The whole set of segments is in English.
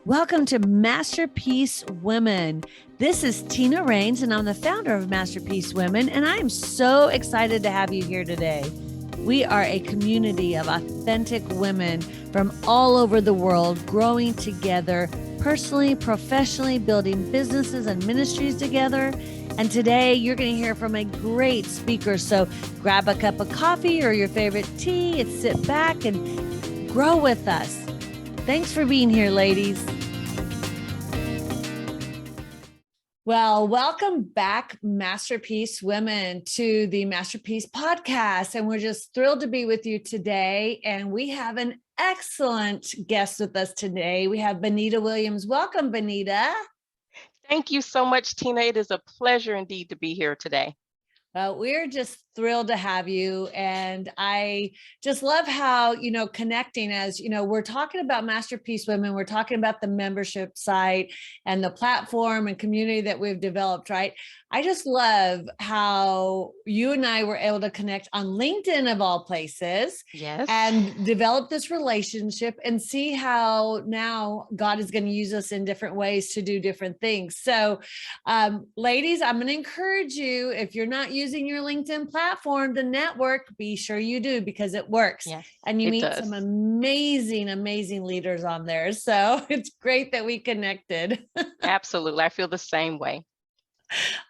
Welcome to Masterpiece Women. This is Tina Raines, and I'm the founder of Masterpiece Women, and I am so excited to have you here today. We are a community of authentic women from all over the world, growing together personally, professionally, building businesses and ministries together. And today you're going to hear from a great speaker. So grab a cup of coffee or your favorite tea and sit back and grow with us. Thanks for being here, ladies. Well, welcome back, Masterpiece Women, to the Masterpiece Podcast. And we're just thrilled to be with you today. And we have an excellent guest with us today. We have Bonita Williams. Welcome, Bonita. Thank you so much, Tina. It is a pleasure indeed to be here today. Well, we're just thrilled to have you. And I just love how, connecting as, we're talking about Masterpiece Women, we're talking about the membership site and the platform and community that we've developed, right? I just love how you and I were able to connect on LinkedIn of all places. Yes. And develop this relationship and see how now God is going to use us in different ways to do different things. So, ladies, I'm going to encourage you, if you're not using your LinkedIn platform to network, be sure you do, because it works. Yes, and you meet some amazing, amazing leaders on there. So it's great that we connected. Absolutely. I feel the same way.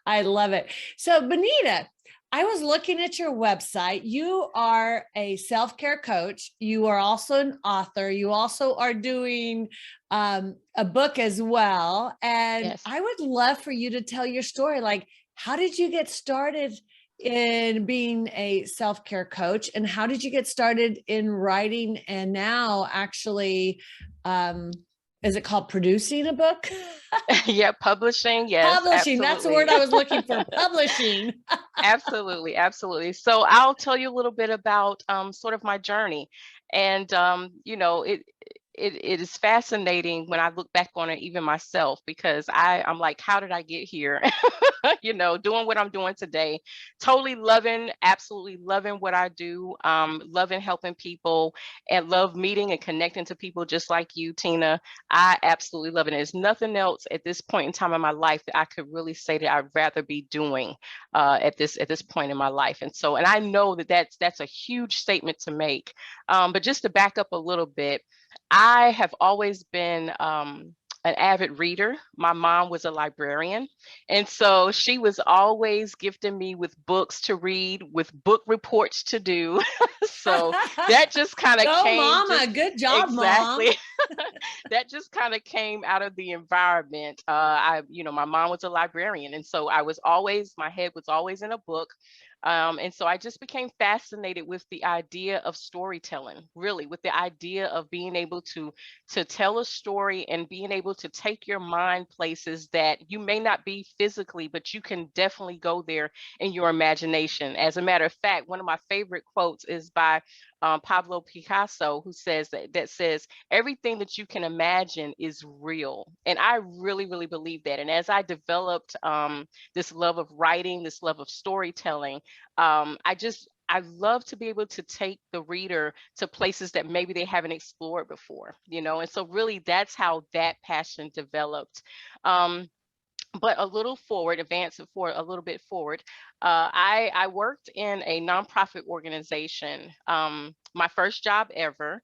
I love it. So Bonita, I was looking at your website. You are a self-care coach. You are also an author. You also are doing a book as well. And Yes. I would love for you to tell your story. Like, how did you get started in being a self-care coach? And how did you get started in writing and now actually, is it called producing a book? Yeah, publishing. Yes, publishing. absolutely. That's the word I was looking for. Publishing. Absolutely, absolutely. So I'll tell you a little bit about sort of my journey, and it is fascinating when I look back on it, even myself, because I'm like, how did I get here? Doing what I'm doing today, totally loving, absolutely loving what I do, loving helping people, and love meeting and connecting to people just like you, Tina. I absolutely love it. There's nothing else at this point in time in my life that I could really say that I'd rather be doing at this point in my life. And I know that that's a huge statement to make. But just to back up a little bit, I have always been an avid reader. My mom was a librarian, and so she was always gifting me with books to read, with book reports to do. So that just kind of came. Mama, good job, exactly. Mom. That just kind of came out of the environment. My mom was a librarian, and so my head was always in a book. And so I just became fascinated with the idea of storytelling, really, with the idea of being able to tell a story and being able to take your mind places that you may not be physically, but you can definitely go there in your imagination. As a matter of fact, one of my favorite quotes is by Pablo Picasso, who says that says, everything that you can imagine is real. And I really, really believe that. And as I developed this love of writing, this love of storytelling, I love to be able to take the reader to places that maybe they haven't explored before, and so really that's how that passion developed. But advance it forward a little bit forward. I worked in a nonprofit organization, my first job ever,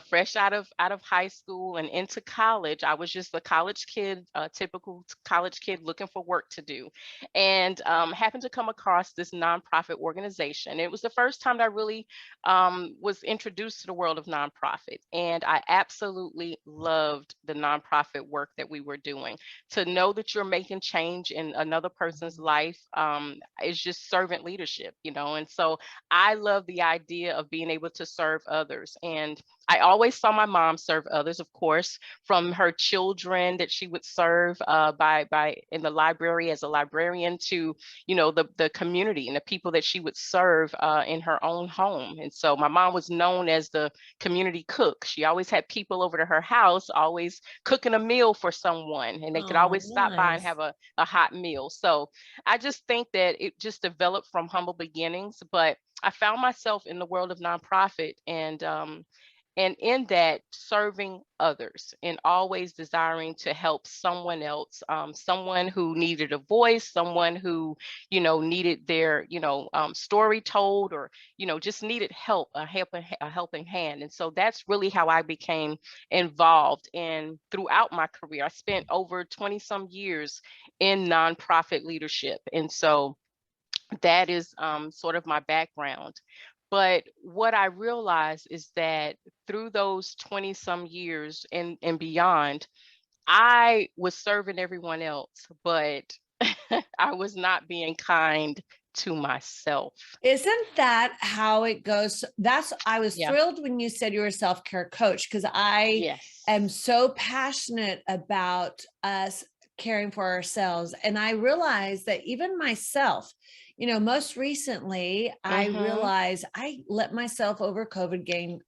fresh out of high school and into college. I was just a college kid, a typical college kid looking for work to do, and happened to come across this nonprofit organization. It was the first time that I really was introduced to the world of nonprofit, and I absolutely loved the nonprofit work that we were doing. To know that you're making change in another person's life is just servant leadership, and so I love the idea of being able to serve others. And I always saw my mom serve others, of course, from her children that she would serve by in the library as a librarian to, the community and the people that she would serve in her own home. And so my mom was known as the community cook. She always had people over to her house, always cooking a meal for someone, and they could always stop by and have a hot meal. So I just think that it just developed from humble beginnings, but I found myself in the world of nonprofit, and And in that, serving others and always desiring to help someone else, someone who needed a voice, someone who, needed their, story told, or, just needed help, a helping hand. And so that's really how I became involved in throughout my career. I spent over 20 some years in nonprofit leadership. And so that is sort of my background. But what I realized is that through those 20 some years and beyond, I was serving everyone else, but I was not being kind to myself. Isn't that how it goes? I was Yeah. thrilled when you said you were a self-care coach, because I Yes. am so passionate about us caring for ourselves. And I realized that even myself, most recently, I realized I let myself over COVID gain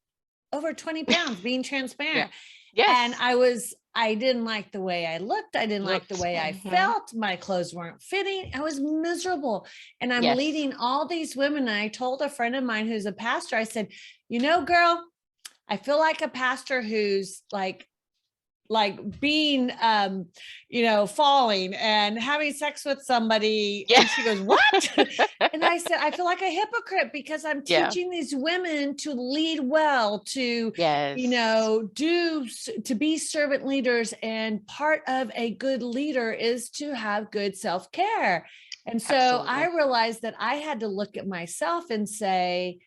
over 20 pounds, being Yeah. transparent. And Yes. I didn't like the way I looked. I didn't like the Looked. way I felt. My clothes weren't fitting. I was miserable. And I'm Yes. leading all these women. And I told a friend of mine who's a pastor, I said, girl, I feel like a pastor who's like being falling and having sex with somebody. Yeah. And she goes, what? And I said, I feel like a hypocrite, because I'm Yeah. teaching these women to lead well, to Yes. to be servant leaders. And part of a good leader is to have good self-care. And so Absolutely. I realized that I had to look at myself and say,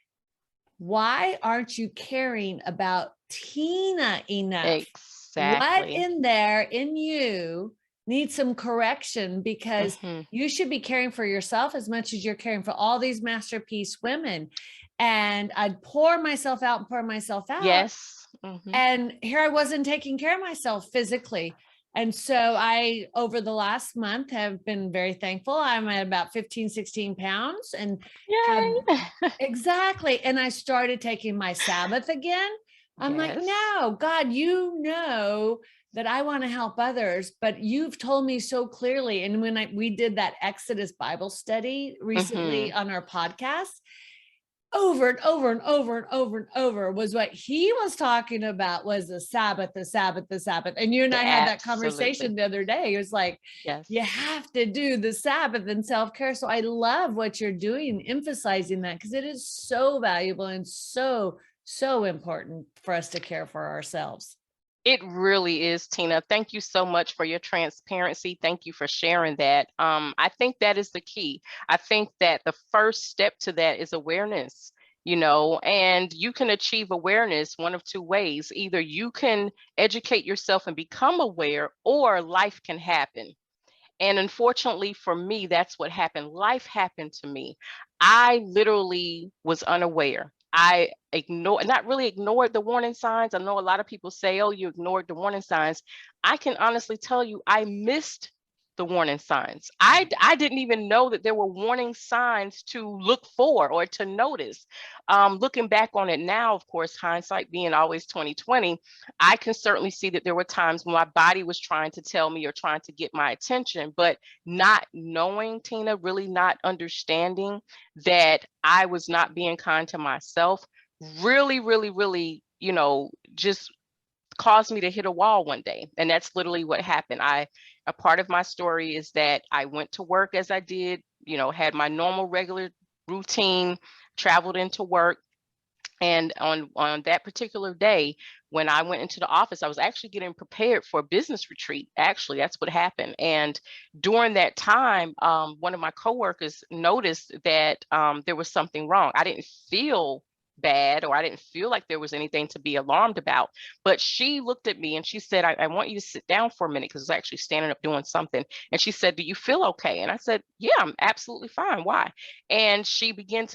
why aren't you caring about Tina enough? What Exactly. in there in you needs some correction? Because you should be caring for yourself as much as you're caring for all these masterpiece women. And I'd pour myself out and pour myself out. Yes. And here I wasn't taking care of myself physically. And so I, over the last month, have been very thankful. I'm at about 15, 16 pounds and exactly. And I started taking my Sabbath again. I'm like, no, God, that I want to help others, but you've told me so clearly. And when we did that Exodus Bible study recently on our podcast, over and over and over and over and over was what he was talking about, was the Sabbath, the Sabbath, the Sabbath. And you and I had that conversation the other day. It was like, you have to do the Sabbath and self-care. So I love what you're doing, emphasizing that, because it is so valuable and so, so important for us to care for ourselves. It really is, Tina. Thank you so much for your transparency. Thank you for sharing that. I think that is the key. I think that the first step to that is awareness, and you can achieve awareness one of two ways. Either you can educate yourself and become aware, or life can happen. And unfortunately for me, that's what happened. Life happened to me. I literally was unaware. I not really ignored the warning signs. I know a lot of people say, oh, you ignored the warning signs. I can honestly tell you, I missed the warning signs. I didn't even know that there were warning signs to look for or to notice. Looking back on it now, of course, hindsight being always 2020, I can certainly see that there were times when my body was trying to tell me or trying to get my attention, but not knowing, Tina, really not understanding that I was not being kind to myself, really, really, really, just caused me to hit a wall one day. And that's literally what happened. A part of my story is that I went to work as I did, had my normal regular routine, traveled into work. And on that particular day, when I went into the office, I was actually getting prepared for a business retreat. Actually, that's what happened. And during that time, one of my coworkers noticed that there was something wrong. I didn't feel bad, or I didn't feel like there was anything to be alarmed about. But she looked at me and she said, I want you to sit down for a minute, because I was actually standing up doing something. And she said, do you feel okay? And I said, yeah, I'm absolutely fine. Why? And she proceeded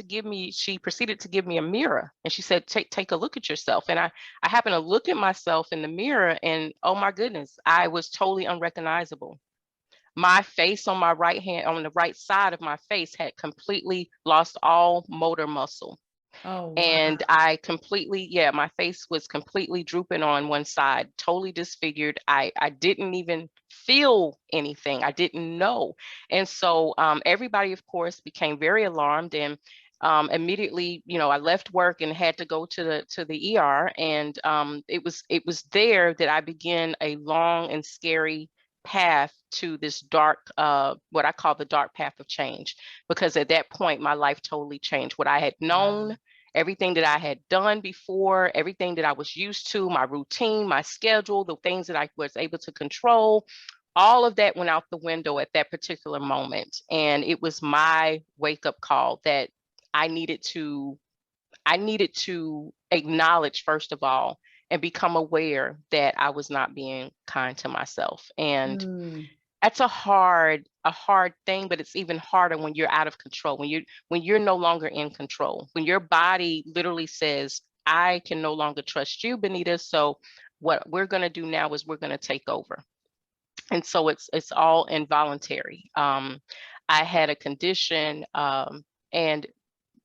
to give me a mirror. And she said, take a look at yourself. And I happened to look at myself in the mirror, and oh my goodness, I was totally unrecognizable. My face on my right hand, on the right side of my face, had completely lost all motor muscle. Oh, wow. And my face was completely drooping on one side, totally disfigured. I didn't even feel anything. I didn't know. And so everybody, of course, became very alarmed. And immediately, I left work and had to go to the ER. And it was there that I began a long and scary path to this dark, what I call the dark path of change, because at that point, my life totally changed. What I had known, everything that I had done before, everything that I was used to, my routine, my schedule, the things that I was able to control, all of that went out the window at that particular moment. And it was my wake up call that I needed to acknowledge, first of all, and become aware that I was not being kind to myself. And that's a hard thing, but it's even harder when you're out of control, when you're no longer in control, when your body literally says, I can no longer trust you, Benita. So what we're going to do now is we're going to take over. And so it's all involuntary. I had a condition, and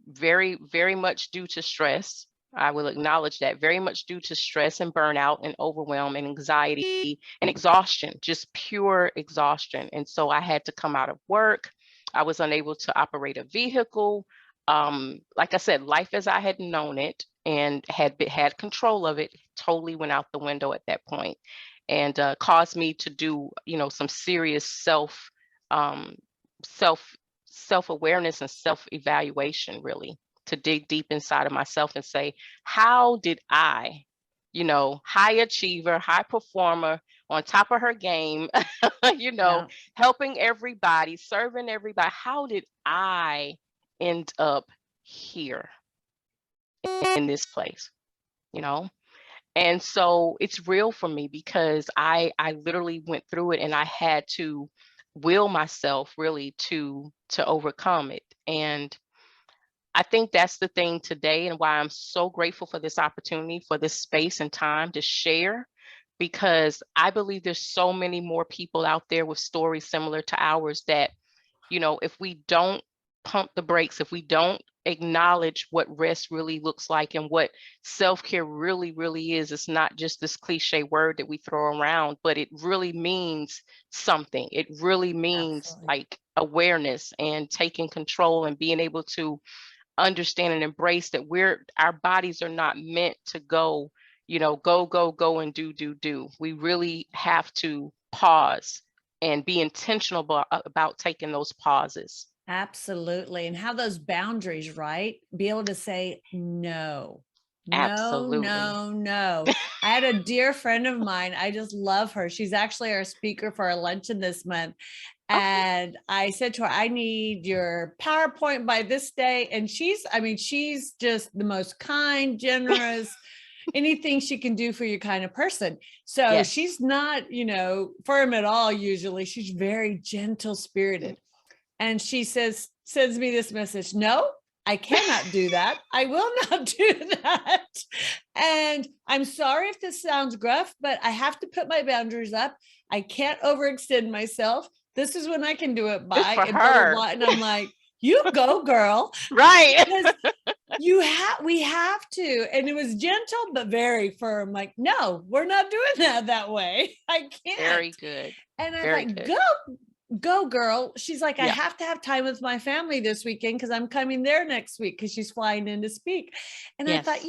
very, very much due to stress. I will acknowledge that, very much due to stress and burnout and overwhelm and anxiety and exhaustion, just pure exhaustion. And so I had to come out of work. I was unable to operate a vehicle. Like I said, life as I had known it and had control of it totally went out the window at that point, and caused me to do, some serious self-awareness and self-evaluation, really, to dig deep inside of myself and say, how did I, high achiever, high performer, on top of her game, helping everybody, serving everybody, how did I end up here in this place, And so it's real for me, because I literally went through it, and I had to will myself really to overcome it. And I think that's the thing today, and why I'm so grateful for this opportunity, for this space and time to share, because I believe there's so many more people out there with stories similar to ours that, if we don't pump the brakes, if we don't acknowledge what rest really looks like and what self-care really, really is, it's not just this cliche word that we throw around, but it really means something. It really means like awareness and taking control and being able to understand and embrace that our bodies are not meant to go, go and do. We really have to pause and be intentional about taking those pauses. Absolutely. And have those boundaries, right? Be able to say no. Absolutely. No. I had a dear friend of mine. I just love her. She's actually our speaker for our luncheon this month. And I said to her, I need your PowerPoint by this day. And she's just the most kind, generous, anything she can do for you kind of person. So she's not, firm at all. Usually she's very gentle spirited. And she sends me this message. No, I cannot do that. I will not do that. And I'm sorry if this sounds gruff, but I have to put my boundaries up. I can't overextend myself. This is when I can do it by, and blah, blah, blah. And I'm like, you go, girl. Right. Because we have to. And it was gentle, but very firm. Like, no, we're not doing that way. I can't. Very good. And I'm like, go girl. She's like, I have to have time with my family this weekend because I'm coming there next week because she's flying in to speak. And I thought,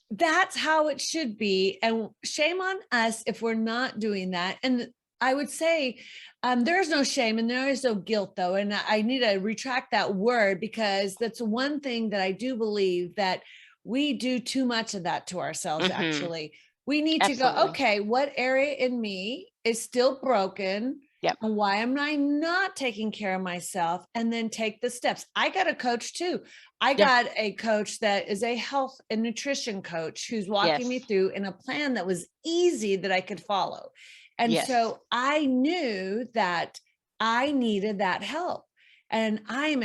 that's how it should be. And shame on us if we're not doing that. And I would say there is no shame and there is no guilt, though. And I need to retract that word, because that's one thing that I do believe, that we do too much of that to ourselves. Actually, we need to go, okay, what area in me is still broken? And why am I not taking care of myself? And then take the steps. I got a coach too. I got a coach that is a health and nutrition coach who's walking me through in a plan that was easy that I could follow. And so I knew that I needed that help. And I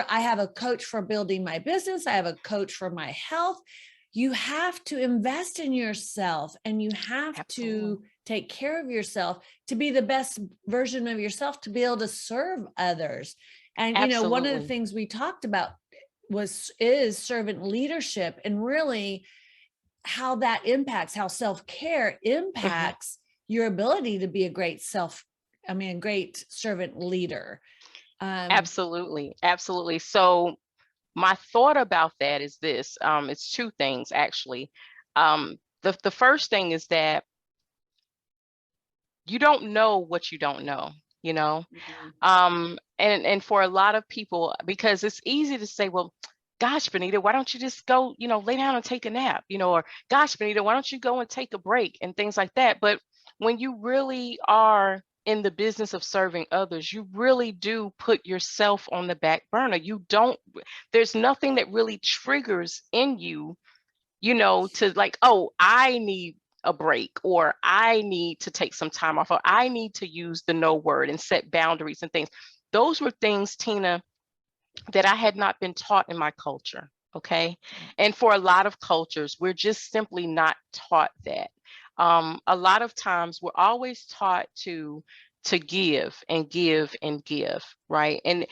have a coach for building my business. I have a coach for my health. You have to invest in yourself, and you have to take care of yourself to be the best version of yourself, to be able to serve others. And, one of the things we talked about is servant leadership, and really how that impacts, how self-care impacts your ability to be a great servant leader. Absolutely. So my thought about that is this. It's two things, actually. The first thing is that you don't know what you don't know, you know? And for a lot of people, because it's easy to say, well, gosh, Benita, why don't you just go, lay down and take a nap, or gosh, Benita, why don't you go and take a break and things like that. But when you really are in the business of serving others, you really do put yourself on the back burner. There's nothing that really triggers in you, to like, oh, I need a break, or I need to take some time off, or I need to use the no word and set boundaries and things. Those were things, Tina, that I had not been taught in my culture. Okay. And for a lot of cultures, we're just simply not taught that. A lot of times we're always taught to give and give and give, right? And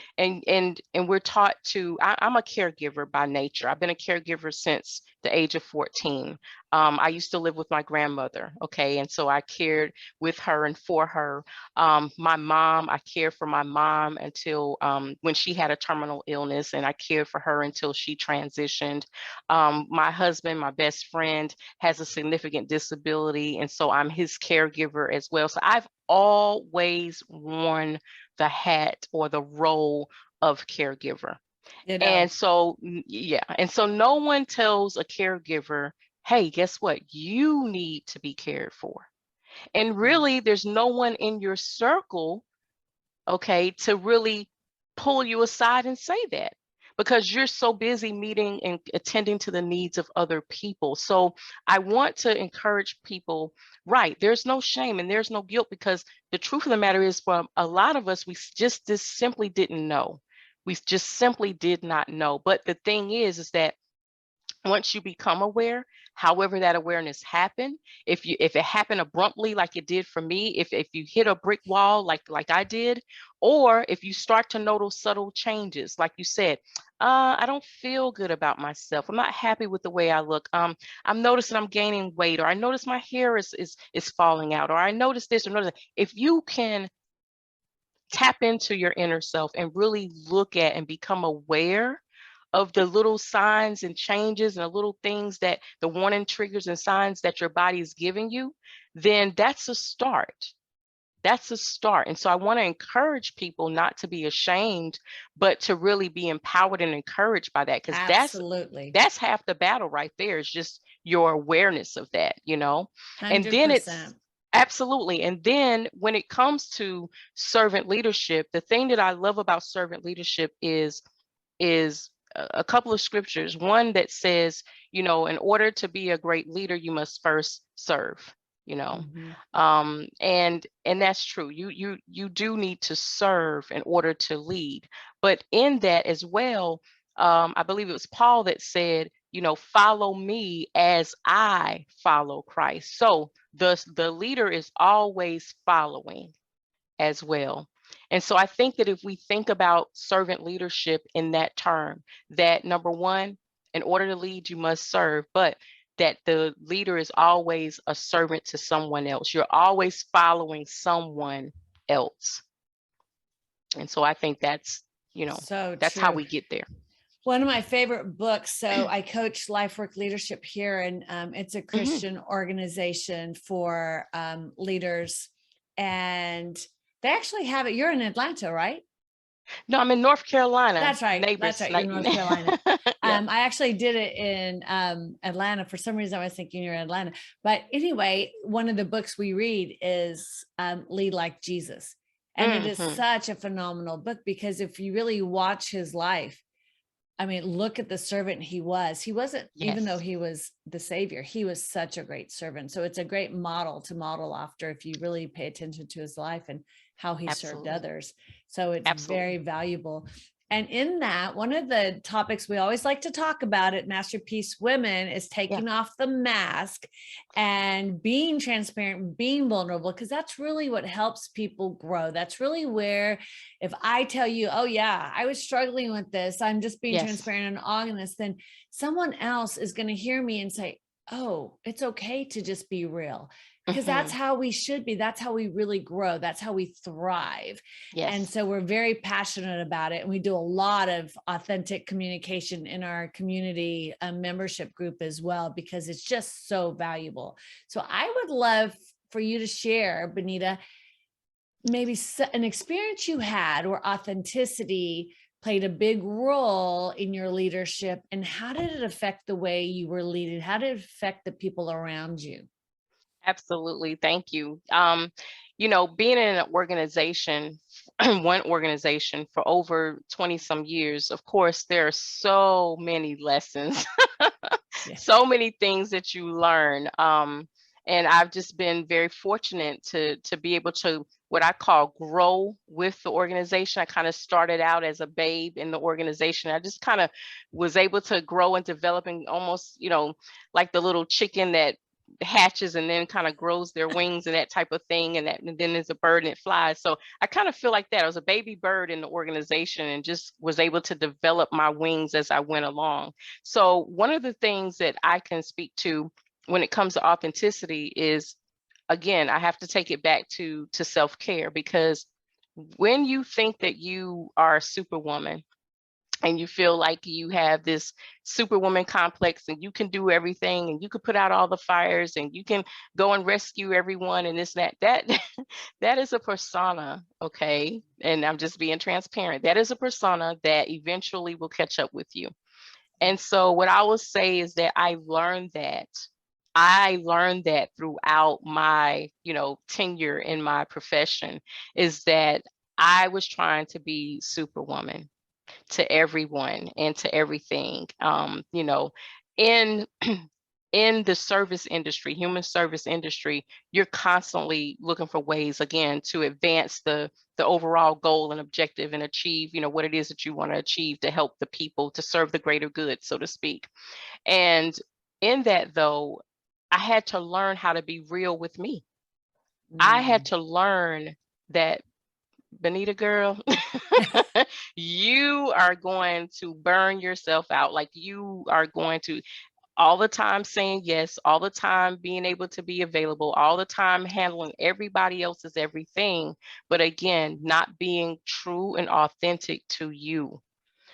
we're taught to, I'm a caregiver by nature. I've been a caregiver since the age of 14. I used to live with my grandmother, okay? And so I cared with her and for her. My mom, I cared for my mom until when she had a terminal illness, and I cared for her until she transitioned. My husband, my best friend, has a significant disability, and so I'm his caregiver as well. So I've always worn the hat or the role of caregiver. And so, yeah. And so no one tells a caregiver, hey, guess what? You need to be cared for. And really, there's no one in your circle, okay, to really pull you aside and say that, because you're so busy meeting and attending to the needs of other people. So I want to encourage people, right, there's no shame and there's no guilt, because the truth of the matter is, for a lot of us, we just simply didn't know. We just simply did not know. But the thing is that once you become aware, however that awareness happened, if it happened abruptly like it did for me, if you hit a brick wall like I did, or if you start to notice subtle changes, like you said, I don't feel good about myself, I'm not happy with the way I look, I'm noticing I'm gaining weight, or I notice my hair is falling out, or I notice this or notice that. If you can tap into your inner self and really look at and become aware of the little signs and changes and the little things, that the warning triggers and signs that your body is giving you, then that's a start. That's a start. And so I want to encourage people not to be ashamed, but to really be empowered and encouraged by that, because that's half the battle right there, is just your awareness of that, 100%. And then it's absolutely. And then when it comes to servant leadership, the thing that I love about servant leadership is a couple of scriptures. One that says, in order to be a great leader, you must first serve, and that's true. You do need to serve in order to lead. But in that as well, I believe it was Paul that said, follow me as I follow Christ. So the leader is always following as well. And so I think that if we think about servant leadership in that term, that number one, in order to lead, you must serve, but that the leader is always a servant to someone else. You're always following someone else. And so I think that's, so that's true. how we get there. One of my favorite books. So I coach life work leadership here, and it's a Christian organization for leaders, and they actually have it. You're in Atlanta, right? No, I'm in North Carolina. That's right. Neighbors. That's right. You're North Carolina. Yeah. I actually did it in Atlanta. For some reason, I was thinking you're in Atlanta. But anyway, one of the books we read is Lead Like Jesus. And it is such a phenomenal book, because if you really watch his life, I mean, look at the servant he was. He wasn't, even though he was the savior, he was such a great servant. So it's a great model to model after if you really pay attention to his life and how he served others. So it's very valuable. And in that, one of the topics we always like to talk about at Masterpiece Women is taking off the mask and being transparent, being vulnerable, because that's really what helps people grow. That's really where, if I tell you, oh yeah, I was struggling with this, I'm just being transparent and honest, then someone else is going to hear me and say, oh, it's okay to just be real, because that's Hmm. how we should be. That's how we really grow. That's how we thrive. And Yes. so we're very passionate about it. And we do a lot of authentic communication in our community membership group as well, because it's just so valuable. So I would love for you to share, Benita, maybe an experience you had where authenticity played a big role in your leadership, and how did it affect the way you were leading? How did it affect the people around you? Absolutely. Thank you. Being in an organization, one organization for over 20 some years, of course, there are so many lessons, Yeah. so many things that you learn. And I've just been very fortunate to be able to what I call grow with the organization. I kind of started out as a babe in the organization. I just kind of was able to grow and develop and almost, like the little chicken that hatches and then kind of grows their wings and that type of thing, and then there's a bird and it flies. So I kind of feel like that. I was a baby bird in the organization and just was able to develop my wings as I went along. So one of the things that I can speak to when it comes to authenticity is, again, I have to take it back to self-care, because when you think that you are a superwoman and you feel like you have this superwoman complex and you can do everything and you can put out all the fires and you can go and rescue everyone and this and that that is a persona. Okay, and I'm just being transparent. That is a persona that eventually will catch up with you. And so what I will say is that I learned that throughout my, tenure in my profession, is that I was trying to be superwoman to everyone and to everything. In in the service industry, human service industry, you're constantly looking for ways, again, to advance the overall goal and objective and achieve, what it is that you want to achieve to help the people, to serve the greater good, so to speak. And in that, though, I had to learn how to be real with me. I had Mm. to learn that, Benita girl, you are going to burn yourself out. Like, you are going to all the time saying yes, all the time being able to be available, all the time handling everybody else's everything, but again, not being true and authentic to you.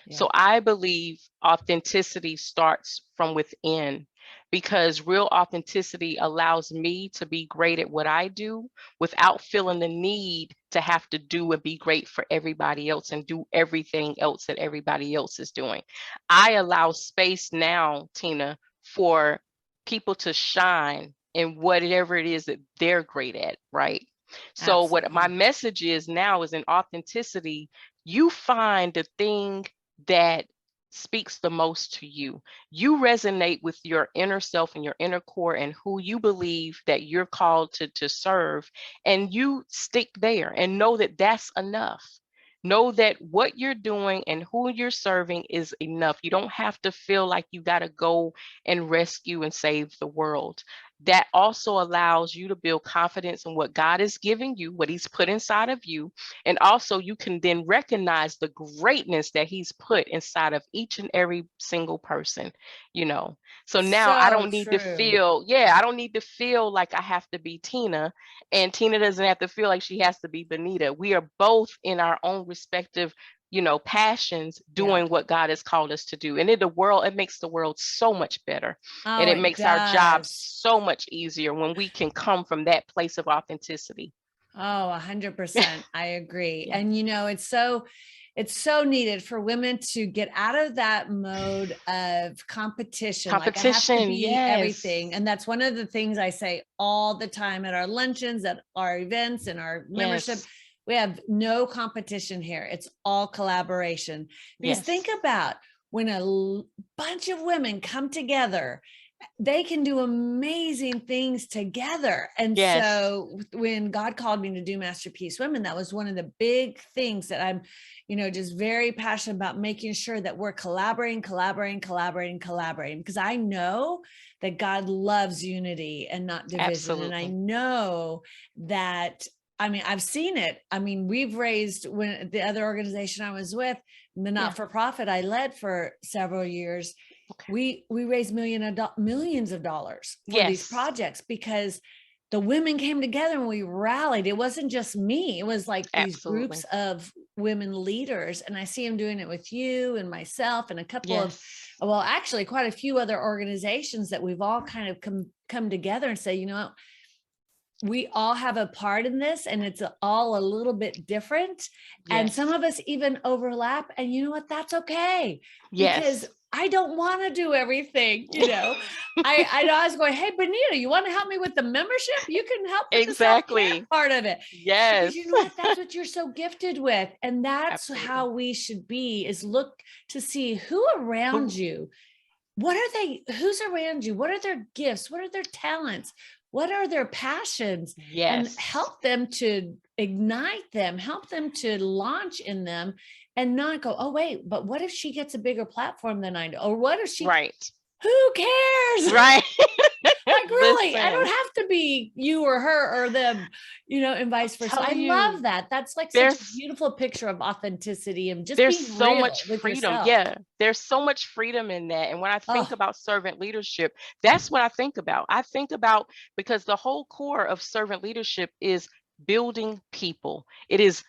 Yeah, So I believe authenticity starts from within, because real authenticity allows me to be great at what I do without feeling the need to have to do and be great for everybody else and do everything else that everybody else is doing. I allow space now, Tina, for people to shine in whatever it is that they're great at, right? So what my absolutely. message is now is, in authenticity, you find the thing that speaks the most to you. You resonate with your inner self and your inner core and who you believe that you're called to serve, and you stick there and know that that's enough. Know that what you're doing and who you're serving is enough. You don't have to feel like you got to go and rescue and save the world. That also allows you to build confidence in what God is giving you, what He's put inside of you. And also, you can then recognize the greatness that He's put inside of each and every single person, you know. So now I So don't need to true. feel, yeah, I don't need to feel like I have to be Tina, and Tina doesn't have to feel like she has to be Benita. We are both in our own respective, passions, Yeah. doing what God has called us to do. And it makes the world so much better. And Oh, it it makes our jobs does. so much easier when we can come from that place of authenticity. Oh, 100%. I agree. Yeah. And it's so needed for women to get out of that mode of competition. Like, I have to Competition, be yes. everything. And that's one of the things I say all the time at our luncheons, at our events, and our membership. Yes. We have no competition here. It's all collaboration. Because think Yes. about when a bunch of women come together, they can do amazing things together. And Yes. so when God called me to do Masterpiece Women, that was one of the big things that I'm, just very passionate about, making sure that we're collaborating, because I know that God loves unity and not division. And I Absolutely. know that, I've seen it. We've raised, when the other organization I was with, the Yeah. not-for-profit I led for several years, we raised millions of dollars for these Yes, projects because the women came together and we rallied. It wasn't just me. It was like these groups absolutely. of women leaders. And I see them doing it with you and myself and a couple of, Yes. well, actually quite a few other organizations that we've all kind of come together and say, you know, we all have a part in this and it's all a little bit different. And some Yes. of us even overlap. And you know what? That's okay. Because Yes. I don't want to do everything, you know. I was going, hey, Bonita, you want to help me with the membership? You can help with the self-care Exactly. part of it. Yes. Because you know what? That's what you're so gifted with. And that's Absolutely. how we should be, is look to see who around Who- you, who's around you? What are their gifts? What are their talents? What are their passions? And Yes. help them to ignite them, help them to launch in them, and not go, oh, wait, but what if she gets a bigger platform than I do? Or what if she, Right. who cares? Right. Like, really, I don't Listen, have to be you or her or them, you know, and vice versa. I telling love you, that. That's like such a there's beautiful picture of authenticity and just there's being so real much with freedom. yourself. Yeah, there's so much freedom in that. And when I think Oh, about servant leadership, that's what I think about. I think about, because the whole core of servant leadership is building people. It is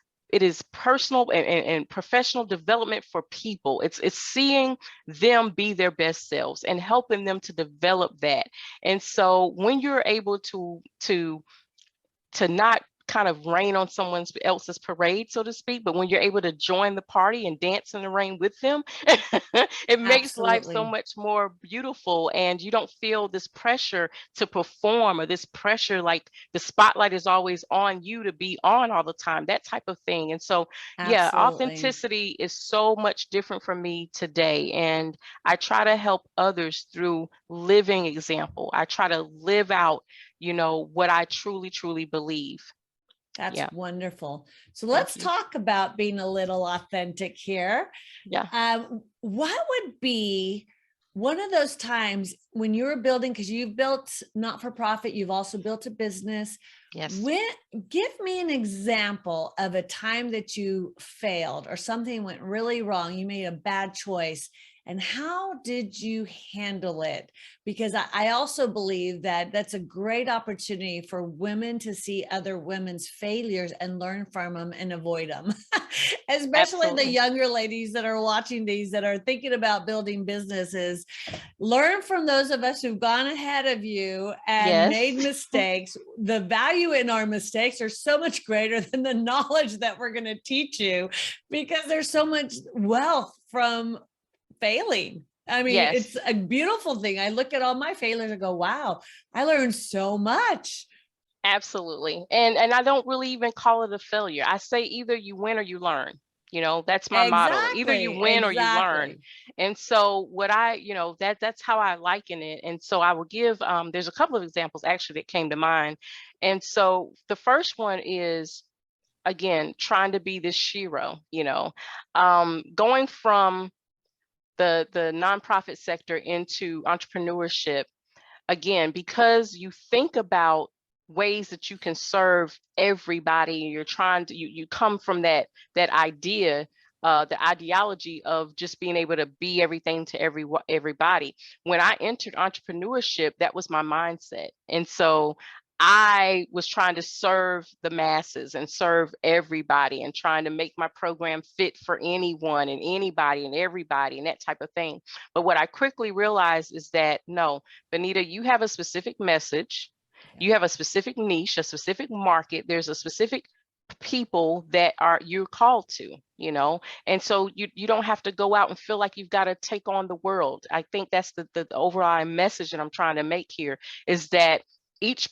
personal and professional development for people. It's seeing them be their best selves and helping them to develop that. And so when you're able to not kind of rain on someone else's parade, so to speak, but when you're able to join the party and dance in the rain with them, it makes life so absolutely. much more beautiful. And you don't feel this pressure to perform, or this pressure like the spotlight is always on you to be on all the time, that type of thing. And so, yeah, Absolutely. authenticity is so much different for me today. And I try to help others through living example. I try to live out, what I truly, truly believe. That's Yeah. wonderful. So Thank let's you. talk about being a little authentic here. Yeah. What would be one of those times when you're building, because you've built not for profit, you've also built a business. Yes. When, give me an example of a time that you failed or something went really wrong. You made a bad choice. And how did you handle it? Because I also believe that that's a great opportunity for women to see other women's failures and learn from them and avoid them. Especially the Absolutely. younger ladies that are watching these, that are thinking about building businesses. Learn from those of us who've gone ahead of you and Yes. made mistakes. The value in our mistakes are so much greater than the knowledge that we're going to teach you, because there's so much wealth from failing. I mean, it's Yes. a beautiful thing. I look at all my failures and go, wow, I learned so much. Absolutely. And I don't really even call it a failure. I say either you win or you learn. That's my motto. Either you Exactly. win or you learn. Exactly. And so what that's how I liken it. And so I will give there's a couple of examples actually that came to mind. And so the first one is, again, trying to be this shero, going from the nonprofit sector into entrepreneurship, again, because you think about ways that you can serve everybody. You're trying to, you come from that idea, the ideology of just being able to be everything to everybody. When I entered entrepreneurship, that was my mindset. And so I was trying to serve the masses and serve everybody, and trying to make my program fit for anyone and anybody and everybody and that type of thing. But what I quickly realized is that, no, Benita, you have a specific message, Yeah. you have a specific niche, a specific market. There's a specific people that you're called to. And so you don't have to go out and feel like you've got to take on the world. I think that's the overall message that I'm trying to make here, is that each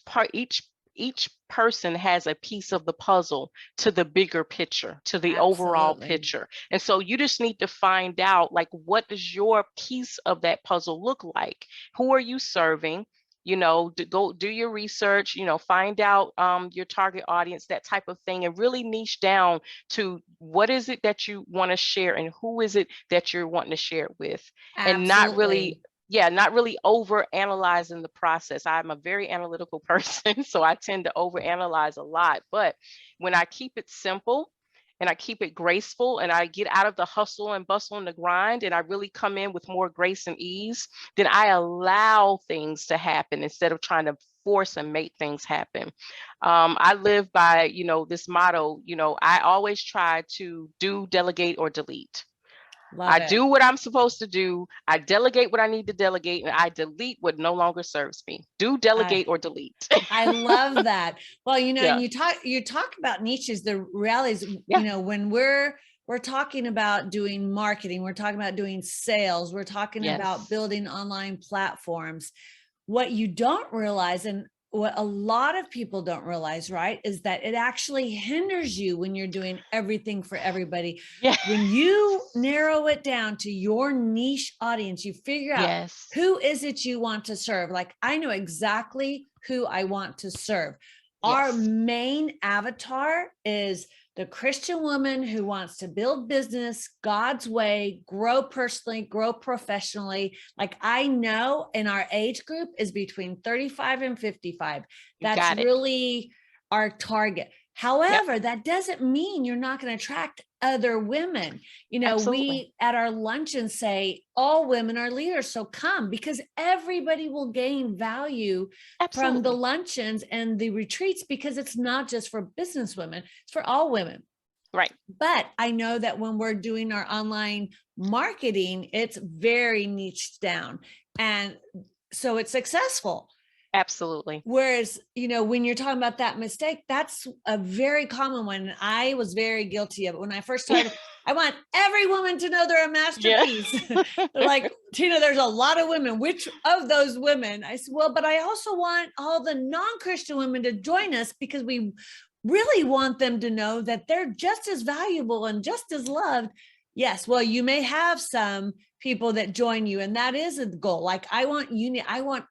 person has a piece of the puzzle to the bigger picture, to the overall Absolutely. picture. And so you just need to find out, like, what does your piece of that puzzle look like? Who are you serving? Go do your research, find out your target audience, that type of thing, and really niche down to what is it that you want to share and who is it that you're wanting to share it with. And not really, Absolutely. yeah, not really over analyzing the process. I'm a very analytical person, so I tend to over analyze a lot. But when I keep it simple and I keep it graceful, and I get out of the hustle and bustle and the grind, and I really come in with more grace and ease, then I allow things to happen instead of trying to force and make things happen. I live by, this motto, I always try to do, delegate, or delete. Love I it. do what I'm supposed to do. I delegate what I need to delegate, and I delete what no longer serves me. Do, delegate, or delete. I love that. Well, and Yeah. you talk about niches. The reality is, Yeah. when we're talking about doing marketing, we're talking about doing sales, we're talking about Yes. building online platforms. What you don't realize, and what a lot of people don't realize, right, is that it actually hinders you when you're doing everything for everybody. Yeah. When you narrow it down to your niche audience, you figure out Yes. who is it you want to serve. Like, I know exactly who I want to serve. Our Yes. main avatar is the Christian woman who wants to build business God's way, grow personally, grow professionally. Like, I know in our age group is between 35 and 55. You That's got it. really our target. However, that doesn't mean you're not going to attract other women. Absolutely. We at our luncheon say all women are leaders. So come, because everybody will gain value from the Absolutely. luncheons and the retreats, because it's not just for business women, it's for all women. Right. But I know that when we're doing our online marketing, it's very niched down. And so it's successful. Absolutely. Whereas, when you're talking about that mistake, that's a very common one. I was very guilty of it when I first started. I want every woman to know they're a masterpiece. Yeah. They're like, Tina, there's a lot of women. Which of those women? I said, well, but I also want all the non-Christian women to join us, because we really want them to know that they're just as valuable and just as loved. Yes. Well, you may have some people that join you, and that is a goal. Like, I want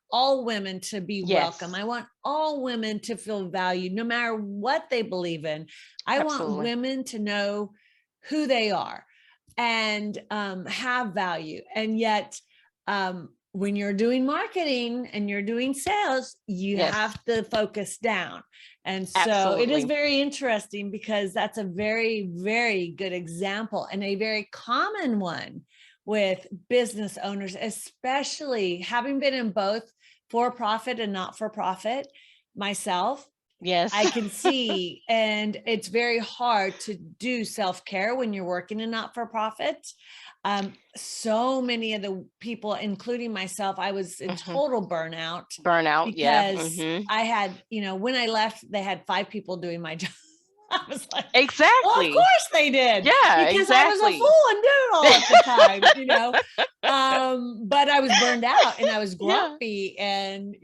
all women to be welcome. I want all women to feel valued, no matter what they believe in. I want women to know who they are and have value. And yet, when you're doing marketing and you're doing sales, you have to focus down. And so it is very interesting, because that's a very, very good example, and a very common one with business owners, especially having been in both for-profit and not-for-profit myself. Yes. I can see, and it's very hard to do self-care when you're working in not-for-profit. So many of the people, including myself, I was in total burnout. Because I had, when I left, they had 5 people doing my job. I was like, exactly. Well, of course they did. Yeah, because I was a fool and doing all at the time, but I was burned out and I was grumpy. And,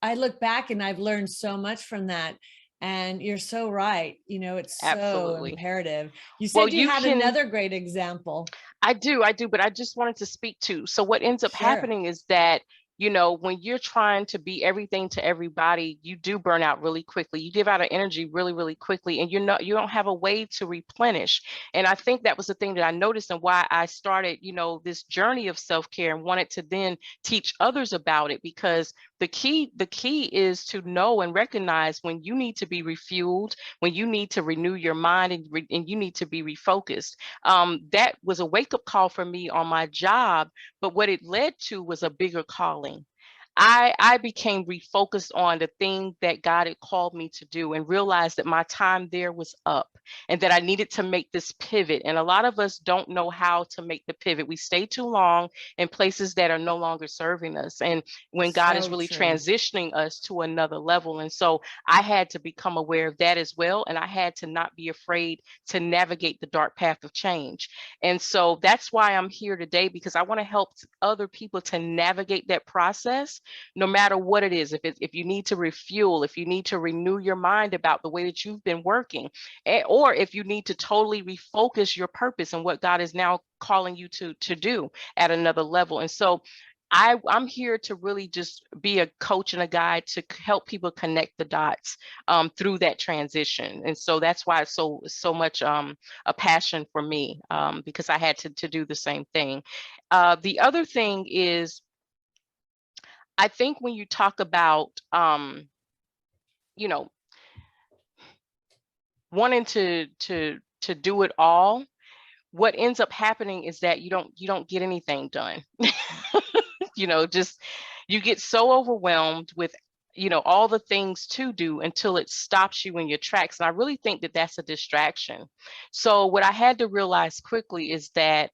I look back and I've learned so much from that. And you're so right. It's so imperative. You said you had another great example. I do. But I just wanted to speak to, so what ends up happening is that, when you're trying to be everything to everybody, you do burn out really quickly. You give out of energy really, really quickly, and you don't have a way to replenish. And I think that was the thing that I noticed, and why I started, this journey of self-care, and wanted to then teach others about it, because the key is to know and recognize when you need to be refueled, when you need to renew your mind, and you need to be refocused. That was a wake-up call for me on my job, but what it led to was a bigger calling. I became refocused on the thing that God had called me to do, and realized that my time there was up, and that I needed to make this pivot. And a lot of us don't know how to make the pivot. We stay too long in places that are no longer serving us, and when God is really transitioning us to another level. And so I had to become aware of that as well. And I had to not be afraid to navigate the dark path of change. And so that's why I'm here today, because I want to help other people to navigate that process, no matter what it is. If you need to refuel, if you need to renew your mind about the way that you've been working, or if you need to totally refocus your purpose and what God is now calling you to do at another level. And so I'm here to really just be a coach and a guide to help people connect the dots through that transition. And so that's why it's so much a passion for me, because I had to do the same thing. The other thing is, I think when you talk about, wanting to to do it all, what ends up happening is that you don't get anything done. Just you get so overwhelmed with all the things to do until it stops you in your tracks. And I really think that that's a distraction. So what I had to realize quickly is that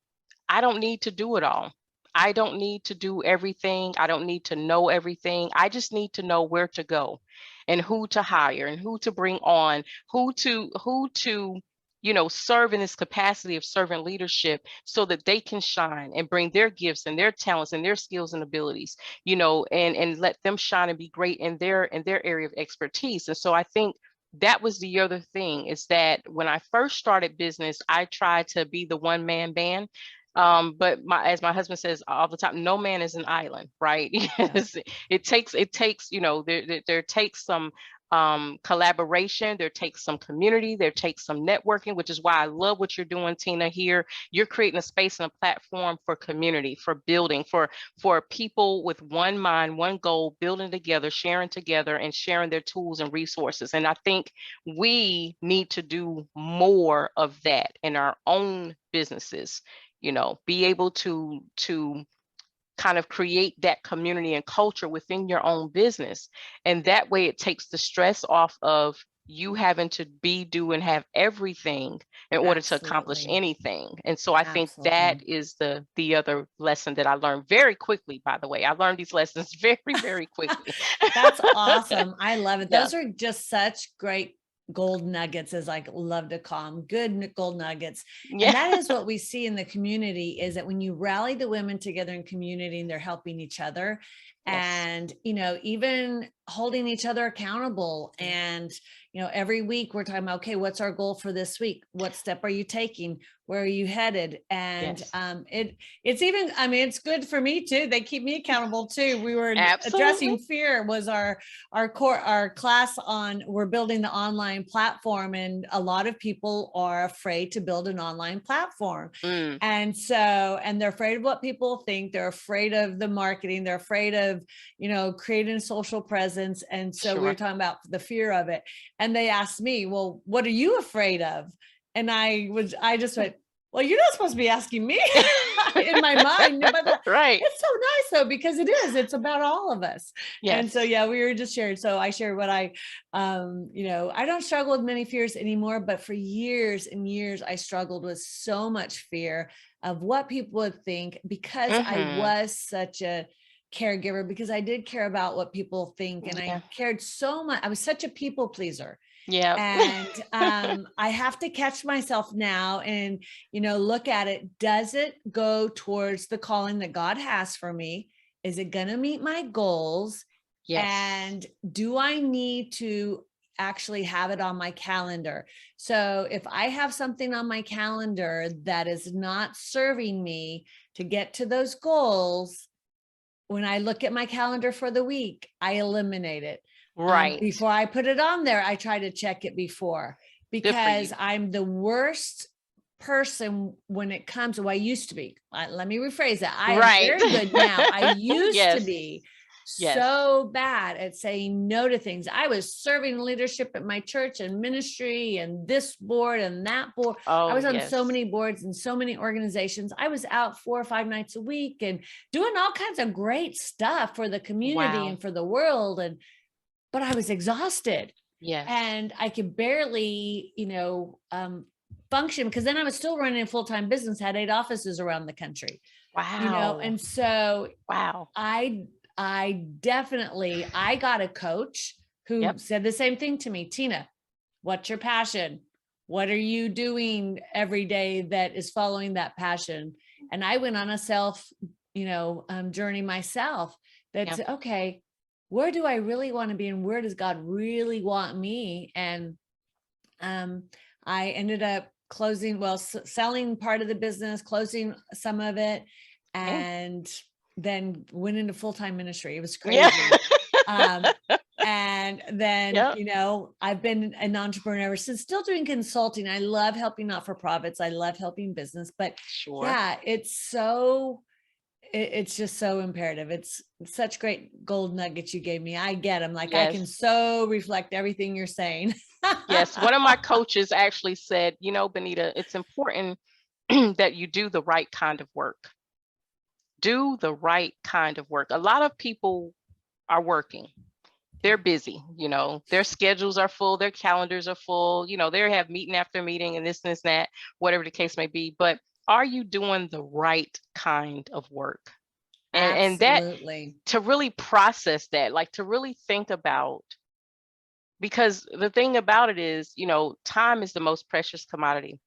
I don't need to do it all. I don't need to do everything. I don't need to know everything. I just need to know where to go and who to hire and who to bring on, who to serve in this capacity of servant leadership so that they can shine and bring their gifts and their talents and their skills and abilities, and let them shine and be great in their area of expertise. And so I think that was the other thing, is that when I first started business, I tried to be the one man band. But as my husband says all the time, no man is an island, right? Yes. It takes, there takes some collaboration, there takes some community, there takes some networking, which is why I love what you're doing, Tina, here. You're creating a space and a platform for community, for building, for people with one mind, one goal, building together, and sharing their tools and resources. And I think we need to do more of that in our own businesses, be able to kind of create that community and culture within your own business. And that way it takes the stress off of you having to do and have everything in order to accomplish anything. And so I think that is the other lesson that I learned very quickly. By the way, I learned these lessons very, very quickly. That's awesome. I love it. Those are just such great gold nuggets, as I love to call them, good gold nuggets. Yeah. And that is what we see in the community, is that when you rally the women together in community and they're helping each other, yes. And, even holding each other accountable. And, every week we're talking about, okay, what's our goal for this week? What step are you taking? Where are you headed? And yes. It's even, it's good for me too. They keep me accountable too. We were addressing fear, was our class on, we're building the online platform, and a lot of people are afraid to build an online platform. And they're afraid of what people think. They're afraid of the marketing. They're afraid of, creating a social presence. And so we were talking about the fear of it. And they asked me, well, what are you afraid of? And I just went, well, you're not supposed to be asking me in my mind. But right. It's so nice though, because it's about all of us. Yes. And so, we were just sharing. So I shared what I don't struggle with many fears anymore, but for years and years, I struggled with so much fear of what people would think, because I was such a caregiver, because I did care about what people think. And I cared so much. I was such a people pleaser. Yeah. And I have to catch myself now and, look at it. Does it go towards the calling that God has for me? Is it going to meet my goals? Yes. And do I need to actually have it on my calendar? So if I have something on my calendar that is not serving me to get to those goals, when I look at my calendar for the week, I eliminate it. Right. Before I put it on there, I try to check it before, because I'm the worst person when it comes to, well, I used to be. Let me rephrase that. I am very good now. I used to be so bad at saying no to things. I was serving leadership at my church and ministry and this board and that board. I was on so many boards and so many organizations. I was out 4 or 5 nights a week and doing all kinds of great stuff for the community and for the world. But I was exhausted. Yes. And I could barely, function, because then I was still running a full-time business, had 8 offices around the country. Wow. And so I definitely got a coach who said the same thing to me. Tina, what's your passion? What are you doing every day that is following that passion? And I went on a self, journey myself. That's okay. Where do I really want to be, and where does God really want me? And I ended up selling part of the business, closing some of it, and then went into full-time ministry. It was crazy. And then, I've been an entrepreneur ever since, still doing consulting. I love helping not-for-profits. I love helping business, but it's just so imperative. It's such great gold nuggets you gave me. I get them. I can so reflect everything you're saying. Yes, one of my coaches actually said, Benita, it's important that you do the right kind of work. Do the right kind of work. A lot of people are working. They're busy, their schedules are full, their calendars are full, they have meeting after meeting and this, that, whatever the case may be. But are you doing the right kind of work? And that, Absolutely. to really process that, like to really think about, because the thing about it is, time is the most precious commodity.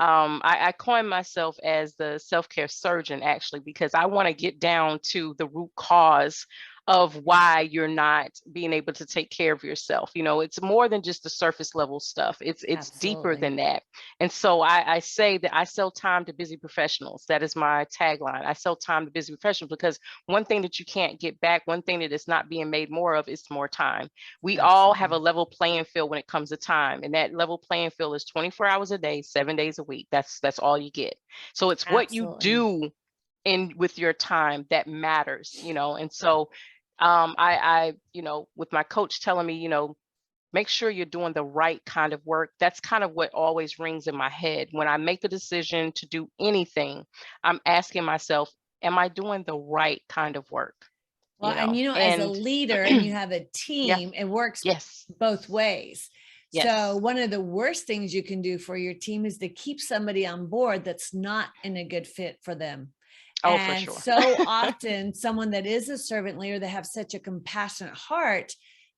I coined myself as the self-care surgeon, actually, because I want to get down to the root cause of why you're not being able to take care of yourself. It's more than just the surface level stuff. It's deeper Absolutely. than that. And so I say that I sell time to busy professionals. That is my tagline. I sell time to busy professionals because one thing that you can't get back, one thing that is not being made more of, is more time. We all have a Absolutely. level playing field when it comes to time, and that level playing field is 24 hours a day, 7 days a week. That's all you get. So it's what you Absolutely. do in with your time that matters. And so with my coach telling me, make sure you're doing the right kind of work. That's kind of what always rings in my head. When I make a decision to do anything, I'm asking myself, am I doing the right kind of work? Well, and as a And leader and you have a yeah, team, it works yes, both ways. So yes. one of the worst things you can do for your team is to keep somebody on board that's not in a good fit for them. Oh, for And sure. so often someone that is a servant leader, they have such a compassionate heart,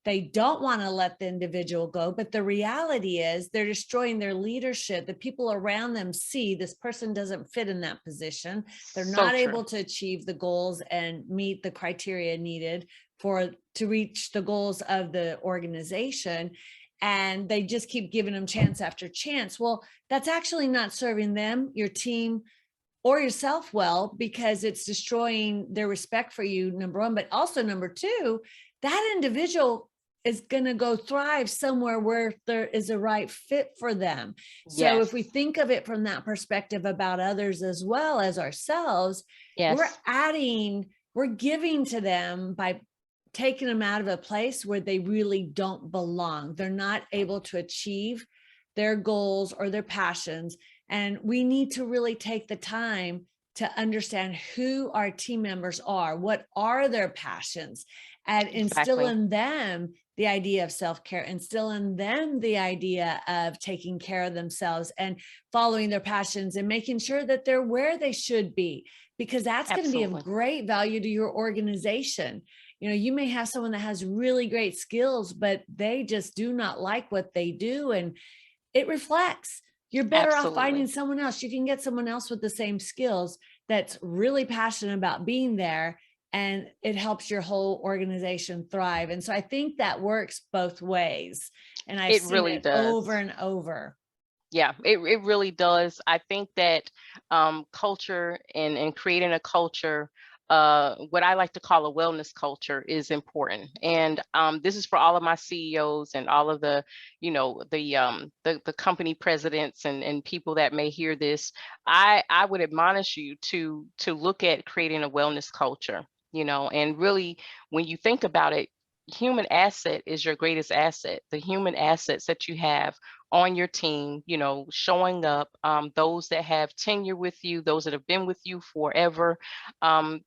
they don't want to let the individual go. But the reality is they're destroying their leadership. The people around them see this person doesn't fit in that position. They're So not true. able to achieve the goals and meet the criteria needed to reach the goals of the organization. And they just keep giving them chance after chance. Well, that's actually not serving them, your team, or yourself well, because it's destroying their respect for you, number one. But also, number two, that individual is going to go thrive somewhere where there is a right fit for them. So Yes, if we think of it from that perspective about others as well as ourselves, we're yes, we're giving to them by taking them out of a place where they really don't belong. They're not able to achieve their goals or their passions. And we need to really take the time to understand who our team members are, what are their passions, and instill exactly. in them the idea of self-care, instill in them the idea of taking care of themselves and following their passions and making sure that they're where they should be, because that's going to be of Absolutely. great value to your organization. You may have someone that has really great skills, but they just do not like what they do. And it reflects. You're better off finding Absolutely. someone else. You can get someone else with the same skills that's really passionate about being there, and it helps your whole organization thrive. And so I think that works both ways. And I've It seen really it does. over and over. Yeah, it really does. I think that culture and creating a culture, what I like to call a wellness culture, is important. And this is for all of my CEOs and all of the, the company presidents and people that may hear this. I would admonish you to look at creating a wellness culture. And really, when you think about it, human asset is your greatest asset. The human assets that you have on your team, showing up, those that have tenure with you, those that have been with you forever.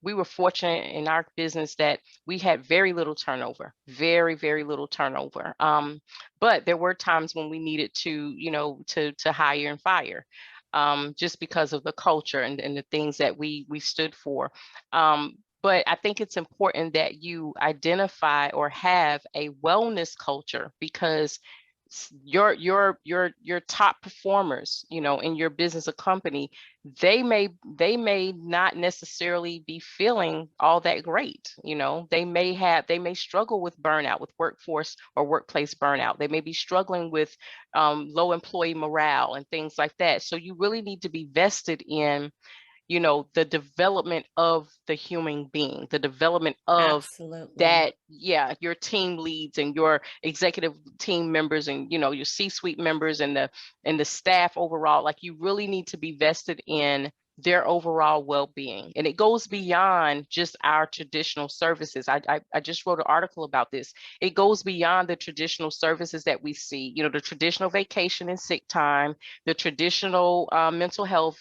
We were fortunate in our business that we had very little turnover, very, very little turnover. But there were times when we needed to hire and fire, just because of the culture and the things that we stood for. But I think it's important that you identify or have a wellness culture, because your top performers, in your business or company, they may not necessarily be feeling all that great. They may struggle with burnout, with workforce or workplace burnout. They may be struggling with low employee morale and things like that. So you really need to be vested in the development of the human being, the development of Absolutely. that, yeah, your team leads and your executive team members and your C-suite members and the staff overall. Like, you really need to be vested in their overall well-being. And it goes beyond just our traditional services. I just wrote an article about this. It goes beyond the traditional services that we see, the traditional vacation and sick time, the traditional mental health,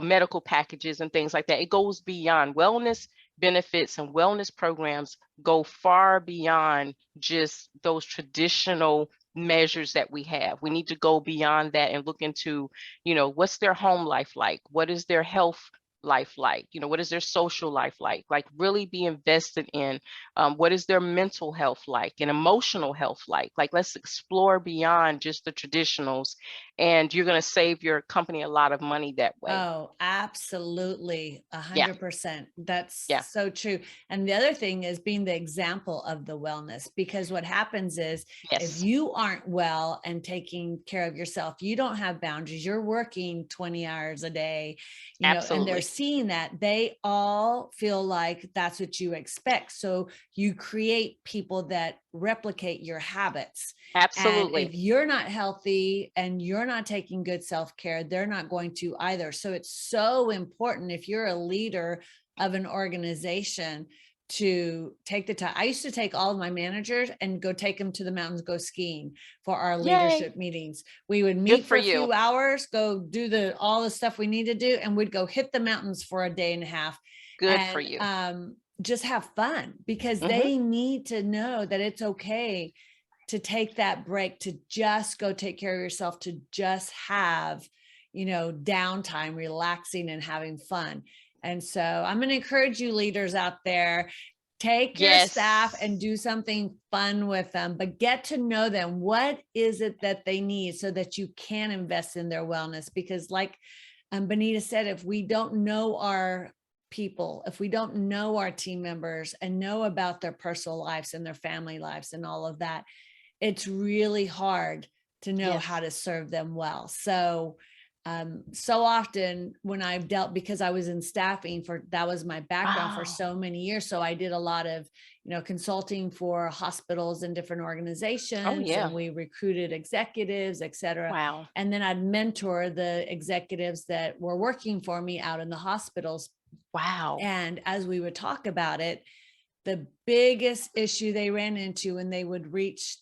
medical packages and things like that. It goes beyond wellness benefits, and wellness programs go far beyond just those traditional measures that we have. We need to go beyond that and look into, what's their home life like? What is their health life like? What is their social life like? Like really be invested in what is their mental health like and emotional health like? Like let's explore beyond just the traditionals, and you're going to save your company a lot of money that way. Oh, absolutely. Yeah. 100%. That's Yeah. so true. And the other thing is being the example of the wellness, because what happens is if Yes. you aren't well and taking care of yourself, you don't have boundaries, you're working 20 hours a day, and they're Absolutely. seeing that, they all feel like that's what you expect. So you create people that replicate your habits. Absolutely. And if you're not healthy and you're not taking good self-care, they're not going to either. So it's so important if you're a leader of an organization to take the time. I used to take all of my managers and go take them to the mountains, go skiing for our leadership meetings. We would meet for a few hours, go do all the stuff we need to do, and we'd go hit the mountains for a day and a half. Good for you. Just have fun, because they need to know that it's okay to take that break, to just go take care of yourself, to just have, downtime, relaxing and having fun. And so I'm going to encourage you leaders out there, take your staff and do something fun with them, but get to know them. What is it that they need so that you can invest in their wellness? Because like Bonita said, if we don't know our people, if we don't know our team members and know about their personal lives and their family lives and all of that, it's really hard to know how to serve them well. So, so often when I've dealt, because I was in staffing that was my background for so many years. So I did a lot of, consulting for hospitals and different organizations, and we recruited executives, et cetera. Wow. And then I'd mentor the executives that were working for me out in the hospitals. Wow. And as we would talk about it, the biggest issue they ran into when they would reach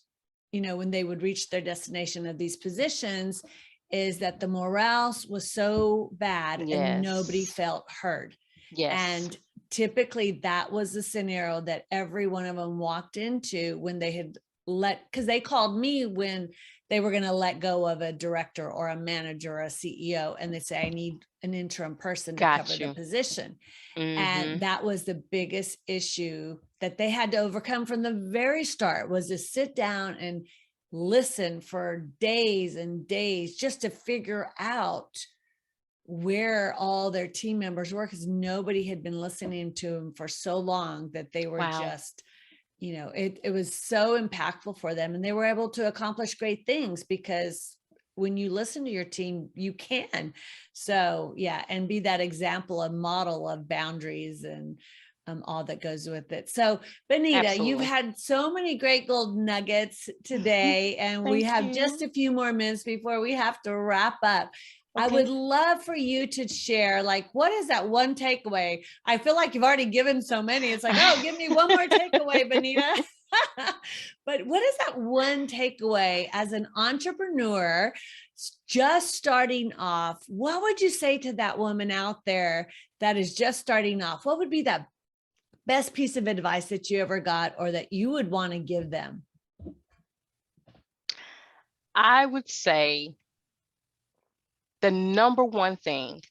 their destination of these positions is that the morale was so bad and nobody felt heard. And typically that was the scenario that every one of them walked into when they had because they called me when they were going to let go of a director or a manager or a CEO, and they say, I need an interim person to cover the position. And that was the biggest issue that they had to overcome from the very start, was to sit down and listen for days and days just to figure out where all their team members were, because nobody had been listening to them for so long that they were just, it was so impactful for them, and they were able to accomplish great things because when you listen to your team, you can. So yeah, and be that example, a model of boundaries and all that goes with it. So Bonita, you've had so many great gold nuggets today, and we have just a few more minutes before we have to wrap up. I would love for you to share, like, what is that one takeaway? I feel like you've already given so many. It's like, oh, give me one more takeaway, Bonita. But what is that one takeaway as an entrepreneur just starting off? What would you say to that woman out there that is just starting off? What would be that best piece of advice that you ever got, or that you would want to give them? I would say the number one thing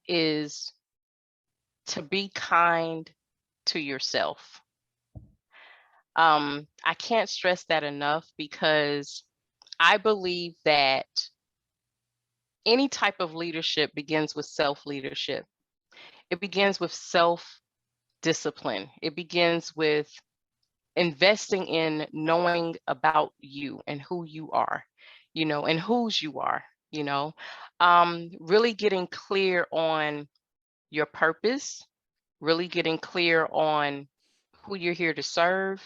is to be kind to yourself. I can't stress that enough, because I believe that any type of leadership begins with self-leadership. It begins with self-discipline. It begins with investing in knowing about you and who you are, and whose you are, really getting clear on your purpose, really getting clear on who you're here to serve,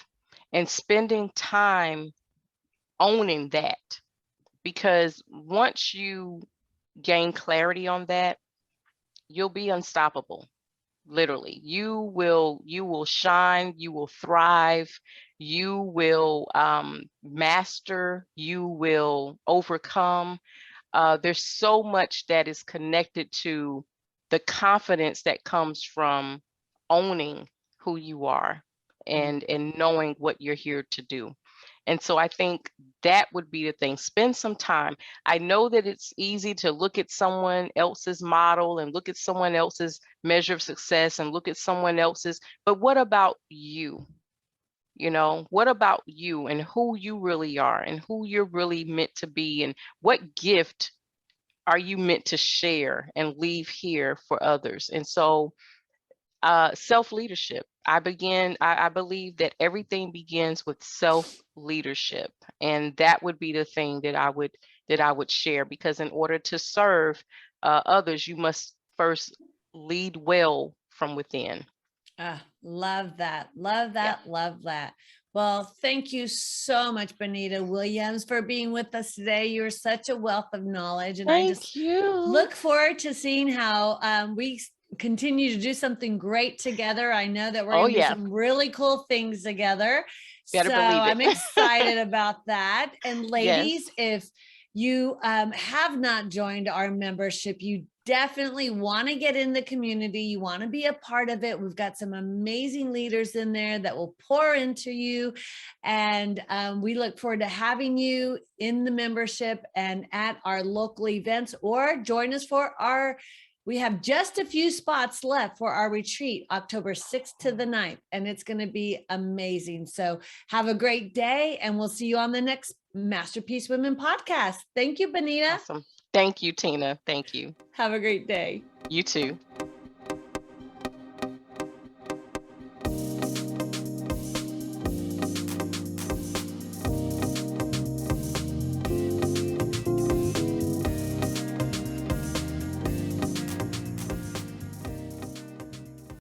and spending time owning that. Because once you gain clarity on that, you'll be unstoppable. Literally, you will shine, you will thrive, you will master, you will overcome. There's so much that is connected to the confidence that comes from owning who you are and knowing what you're here to do. And so I think that would be the thing. Spend some time. I know that it's easy to look at someone else's model and look at someone else's measure of success and look at someone else's, but what about you? You know, what about you and who you really are and who you're really meant to be, and what gift are you meant to share and leave here for others? And so self-leadership. I believe that everything begins with self-leadership. And that would be the thing that I would share, because in order to serve others, you must first lead well from within. Love that. Love that. Yeah. Love that. Well, thank you so much, Bonita Williams, for being with us today. You're such a wealth of knowledge. And I just look forward to seeing how we continue to do something great together. I know that we're going to do some really cool things together. Better so believe it. I'm excited about that. And ladies, if you have not joined our membership, you definitely want to get in the community. You want to be a part of it. We've got some amazing leaders in there that will pour into you. And we look forward to having you in the membership and at our local events, or join us for we have just a few spots left for our retreat, October 6th to the 9th, and it's going to be amazing. So have a great day, and we'll see you on the next Masterpiece Women podcast. Thank you, Bonita. Awesome. Thank you, Tina. Thank you. Have a great day. You too.